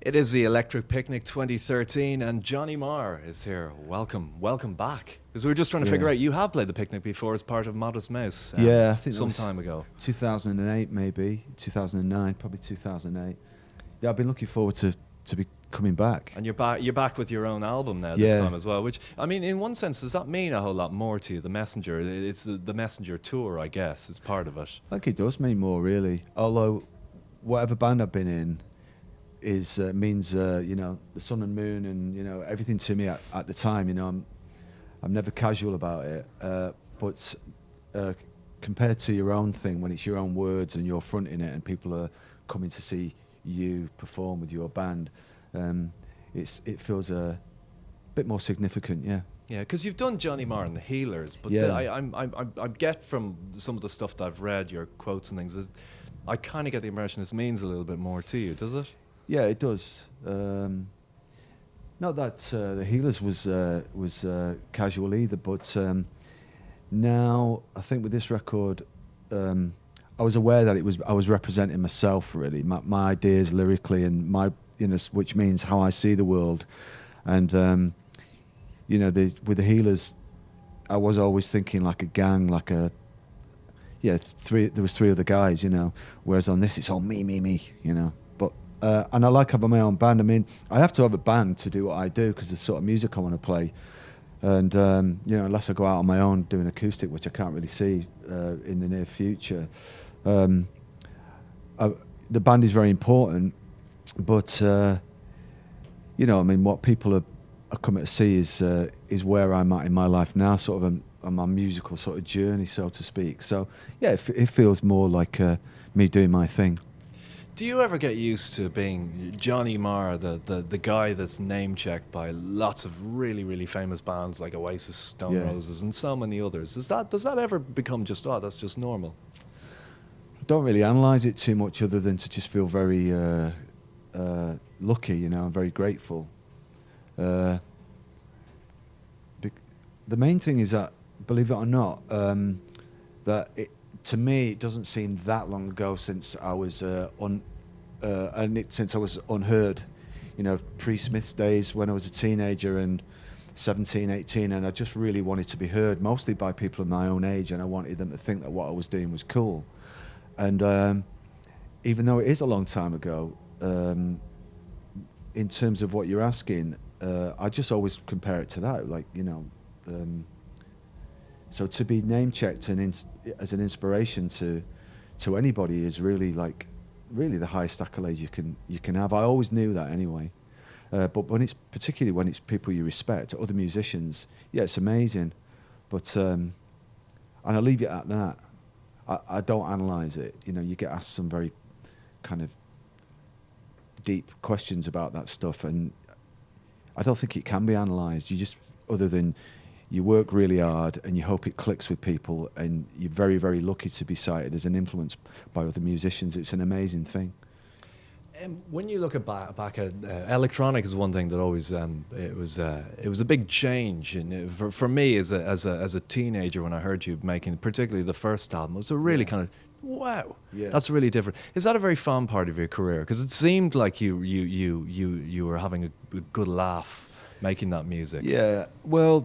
It is the Electric Picnic 2013, and Johnny Marr is here. Welcome back. Because we were just trying to figure Yeah. out, you have played the picnic before as part of Modest Mouse. Yeah, I think that some was time ago. 2008 maybe, 2009, probably 2008. Yeah, I've been looking forward to be coming back. And you're back with your own album now this Yeah. time as well. Which, I mean, in one sense, does that mean a whole lot more to you? The Messenger, it's the Messenger tour, I guess, is part of it. I think it does mean more, really. Although, whatever band I've been in means the sun and moon and everything to me at the time. I'm never casual about it. But compared to your own thing, when it's your own words and you're fronting it and people are coming to see you perform with your band, it feels a bit more significant. Yeah. Yeah, because you've done Johnny Marr and the Healers, but Yeah. I get from some of the stuff that I've read, your quotes and things, I kind of get the impression this means a little bit more to you, does it? Yeah, it does. Not that the Healers was casual either, but now I think with this record, I was aware that I was representing myself really, my ideas lyrically and my which means how I see the world, and with the Healers, I was always thinking like a gang, like a there was three other guys, whereas on this it's all me, but. And I like having my own band. I mean, I have to have a band to do what I do because the sort of music I want to play. And, unless I go out on my own doing acoustic, which I can't really see in the near future, the band is very important. But, what people are coming to see is where I'm at in my life now, sort of on my musical sort of journey, so to speak. So, yeah, it feels more like me doing my thing. Do you ever get used to being Johnny Marr, the guy that's name-checked by lots of really, really famous bands like Oasis, Stone Roses, and so many others? Does that ever become just, that's just normal? I don't really analyse it too much other than to just feel very lucky, and very grateful. The main thing is that, believe it or not, to me, it doesn't seem that long ago since I was since I was unheard. Pre-Smith's days when I was a teenager and 17, 18, and I just really wanted to be heard, mostly by people of my own age, and I wanted them to think that what I was doing was cool. And even though it is a long time ago, in terms of what you're asking, I just always compare it to that, so to be name-checked and as an inspiration to anybody is really the highest accolade you can have. I always knew that anyway. But particularly when it's people you respect, other musicians, yeah, it's amazing. But and I leave it at that. I don't analyse it. You get asked some very kind of deep questions about that stuff, and I don't think it can be analysed. You just, other than you work really hard and you hope it clicks with people, and you're very, very lucky to be cited as an influence by other musicians. It's an amazing thing. When you look back at electronic is one thing that always it was a big change, and for me as a teenager when I heard you making particularly the first album, it was a really kind of wow, that's really different. Is that a very fun part of your career? Because it seemed like you were having a good laugh making that music. Yeah, well,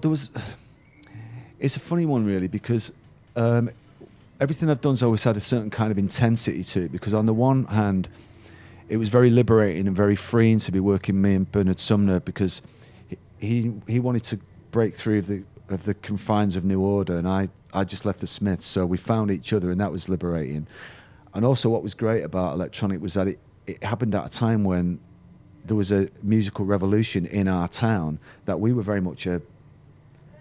it's a funny one really, because everything I've done's always had a certain kind of intensity to it, because on the one hand, it was very liberating and very freeing to be working with me and Bernard Sumner, because he wanted to break through of the confines of New Order, and I just left the Smiths, so we found each other, and that was liberating. And also what was great about electronic was that it happened at a time when there was a musical revolution in our town that we were very much a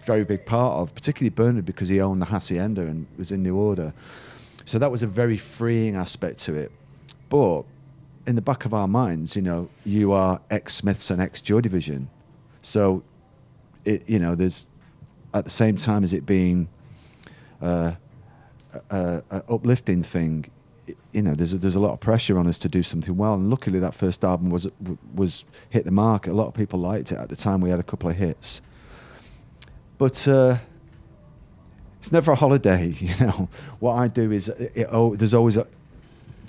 very big part of, particularly Bernard, because he owned the Hacienda and was in New Order. So that was a very freeing aspect to it. But in the back of our minds, you are ex-Smiths and ex-Joy Division. So, there's, at the same time as it being an uplifting thing, there's a lot of pressure on us to do something well, and luckily that first album was hit the mark. A lot of people liked it at the time. We had a couple of hits, but it's never a holiday. What I do is there's always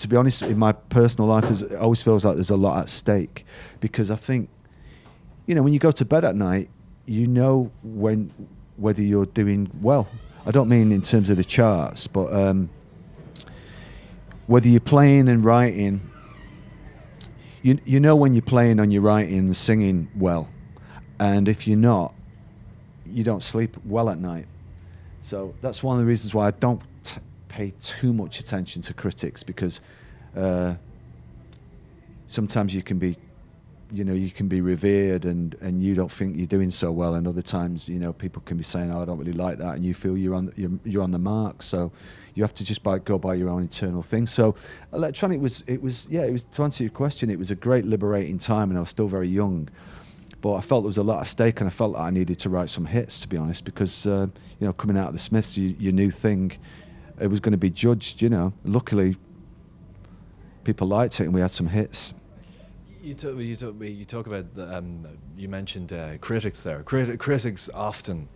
to be honest, in my personal life, it always feels like there's a lot at stake, because I think, you know, when you go to bed at night, you know whether you're doing well. I don't mean in terms of the charts, but whether you're playing and writing, you know when you're playing and you're writing and singing well, and if you're not, you don't sleep well at night. So that's one of the reasons why I don't pay too much attention to critics, because sometimes you can be, you know, you can be revered and you don't think you're doing so well, and other times, you know, people can be saying, "Oh, I don't really like that," and you feel you're on the mark. So you have to just go by your own internal thing. So electronic was to answer your question, it was a great liberating time, and I was still very young. But I felt there was a lot at stake, and I felt like I needed to write some hits, to be honest, because you know, coming out of the Smiths, your new thing, it was going to be judged. You know, luckily, people liked it, and we had some hits. You talk about you mentioned critics there. Critics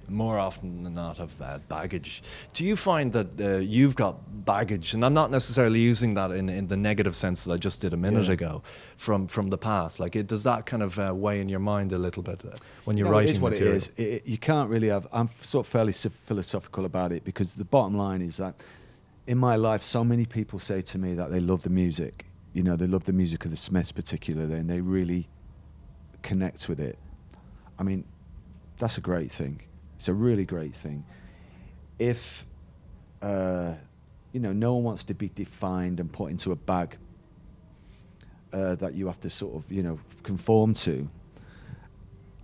more often than not, have baggage. Do you find that you've got baggage, and I'm not necessarily using that in the negative sense that I just did a minute ago, from the past? Like, does that kind of weigh in your mind a little bit when you're writing material? It is. You can't really have. I'm sort of fairly philosophical about it, because the bottom line is that in my life, so many people say to me that they love the music. You know, they love the music of the Smiths particularly, and they really connect with it. I mean, that's a great thing. It's a really great thing. If, you know, no one wants to be defined and put into a bag that you have to sort of, you know, conform to.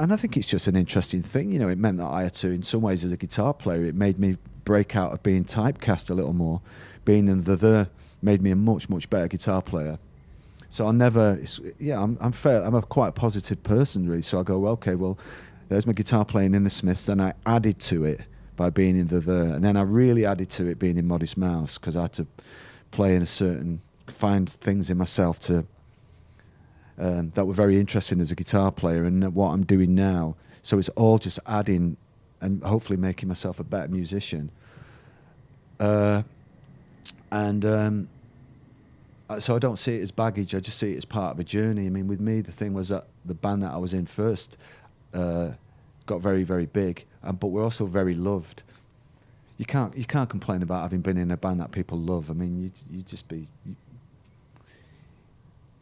And I think it's just an interesting thing. You know, it meant that I had to, in some ways, as a guitar player, it made me break out of being typecast a little more. Being in the made me a much better guitar player. So I'm a quite positive person, really. So I go, well, okay, well, there's my guitar playing in the Smiths, and I added to it by being in the, and then I really added to it being in Modest Mouse, because I had to play in find things in myself to that were very interesting as a guitar player, and what I'm doing now. So it's all just adding and hopefully making myself a better musician. So I don't see it as baggage, I just see it as part of a journey. I mean, with me, the thing was that the band that I was in first got very, very big, but we're also very loved. You can't complain about having been in a band that people love. I mean, you just be,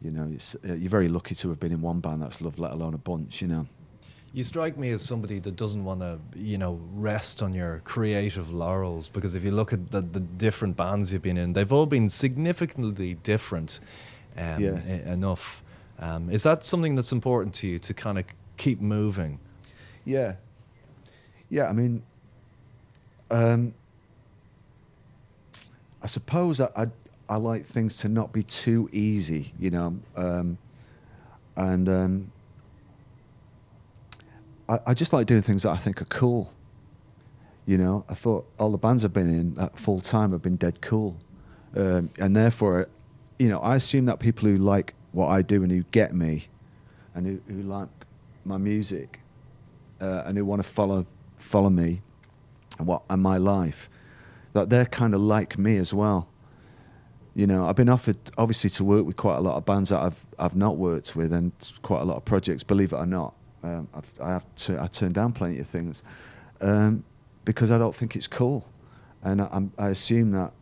you know, you're very lucky to have been in one band that's loved, let alone a bunch, you know. You strike me as somebody that doesn't want to, you know, rest on your creative laurels, because if you look at the different bands you've been in, they've all been significantly different enough. Is that something that's important to you, to kind of keep moving? Yeah. I mean, I suppose I like things to not be too easy, you know, I just like doing things that I think are cool. You know, I thought all the bands I've been in at full time have been dead cool. And therefore, you know, I assume that people who like what I do and who get me and who like my music and who want to follow me and my life, that they're kind of like me as well. You know, I've been offered, obviously, to work with quite a lot of bands that I've not worked with, and quite a lot of projects, believe it or not. I turn down plenty of things because I don't think it's cool, and I assume that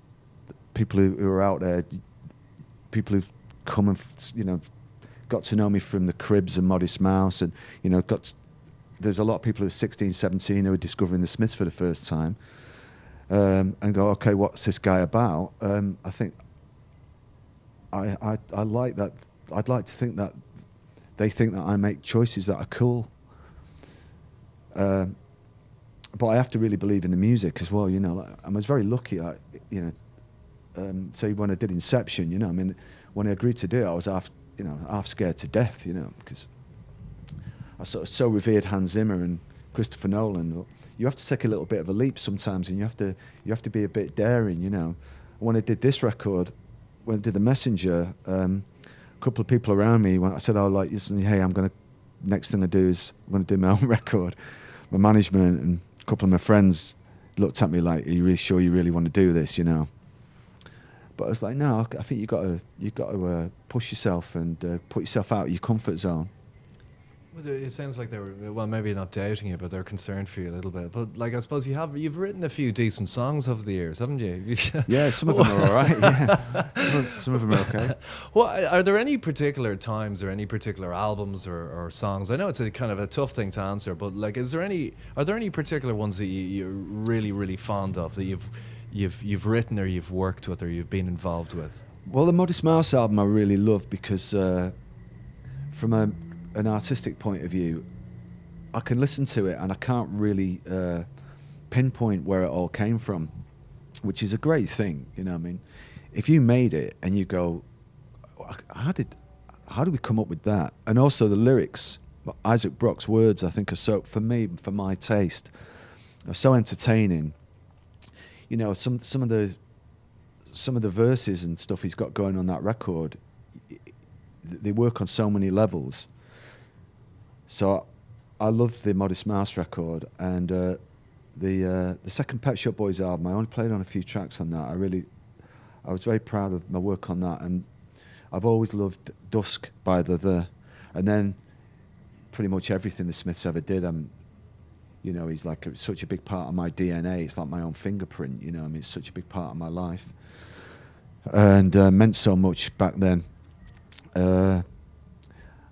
people who are out there, people who've come and, you know, got to know me from the Cribs and Modest Mouse, and, you know, there's a lot of people who are 16, 17 who are discovering the Smiths for the first time, and go, okay, what's this guy about? I think I like that. I'd like to think that they think that I make choices that are cool. But I have to really believe in the music as well, you know. Like, I was very lucky, you know, say when I did Inception, you know, I mean, when I agreed to do it, I was half scared to death, you know, because I sort of so revered Hans Zimmer and Christopher Nolan. You have to take a little bit of a leap sometimes, and you have to be a bit daring, you know. When I did this record, when I did The Messenger, a couple of people around me, when I said, "Oh, like, listen, hey, next thing I do is I'm gonna do my own record." My management and a couple of my friends looked at me like, "Are you really sure you really want to do this?" You know. But I was like, no, I think you got to push yourself and put yourself out of your comfort zone. Well, it sounds like they were, well, maybe not doubting you, but they're concerned for you a little bit. But like, I suppose you've written a few decent songs over the years, haven't you? Yeah, some of them are all right. Yeah, some of them are okay. Well, are there any particular times or any particular albums or songs? I know it's a kind of a tough thing to answer, but like, are there any particular ones that you're really, really fond of that you've written or you've worked with or you've been involved with? Well, the Modest Mouse album I really love because from an artistic point of view, I can listen to it and I can't really pinpoint where it all came from, which is a great thing. You know what I mean? If you made it and you go, how did we come up with that? And also the lyrics, Isaac Brock's words, I think are so, for me, for my taste, are so entertaining. You know, some of the verses and stuff he's got going on that record, they work on so many levels. So I love the Modest Mouse record, and the second Pet Shop Boys album, I only played on a few tracks on that. I was very proud of my work on that, and I've always loved Dusk by the and then pretty much everything the Smiths ever did. You know, he's like such a big part of my DNA. It's like my own fingerprint. You know, I mean, it's such a big part of my life, and meant so much back then.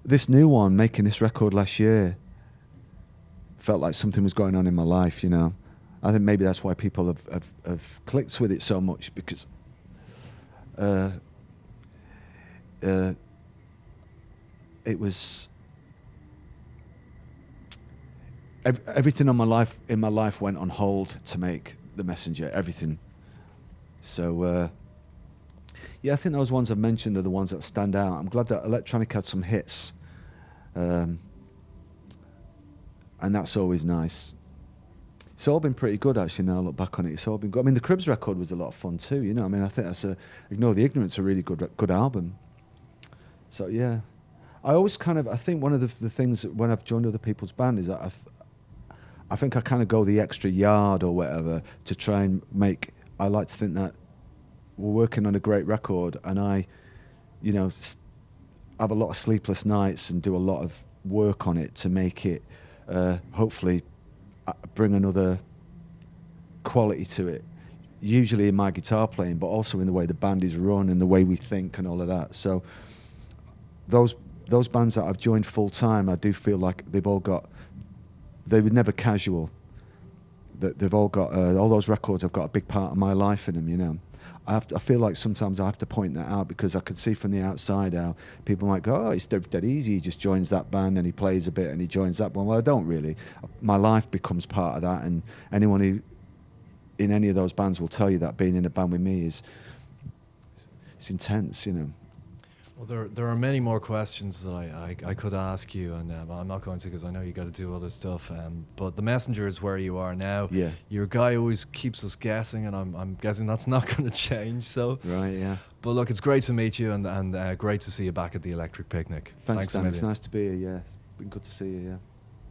This new one, making this record last year, felt like something was going on in my life, you know. I think maybe that's why people have clicked with it so much, because it was everything in my life went on hold to make The Messenger, everything. So yeah, I think those ones I've mentioned are the ones that stand out. I'm glad that Electronic had some hits, and that's always nice. It's all been pretty good, actually, now I look back on it. It's all been good. I mean, the Cribs record was a lot of fun too, you know. I mean, I think that's Ignore the Ignorance, a really good album. So yeah, I think one of the things that when I've joined other people's band is that I think I kind of go the extra yard or whatever to try and make. I like to think that we're working on a great record, and I, you know, have a lot of sleepless nights and do a lot of work on it to make it, hopefully, bring another quality to it. Usually in my guitar playing, but also in the way the band is run and the way we think and all of that. So those bands that I've joined full time, I do feel like they were never casual. They've all got all those records have got a big part of my life in them, you know. I feel like sometimes I have to point that out, because I can see from the outside how people might go, oh, it's dead easy, he just joins that band and he plays a bit and he joins that one. Well, I don't really. My life becomes part of that, and anyone who in any of those bands will tell you that being in a band with me it's intense, you know. Well, there are many more questions that I could ask you, and I'm not going to, because I know you got to do other stuff. But The Messenger is where you are now. Yeah. Your guy always keeps us guessing, and I'm guessing that's not going to change. So. Right. Yeah. But look, it's great to meet you, and great to see you back at the Electric Picnic. Thanks Dan. a It's million. nice to be here. Yeah. It's been good to see you. Yeah.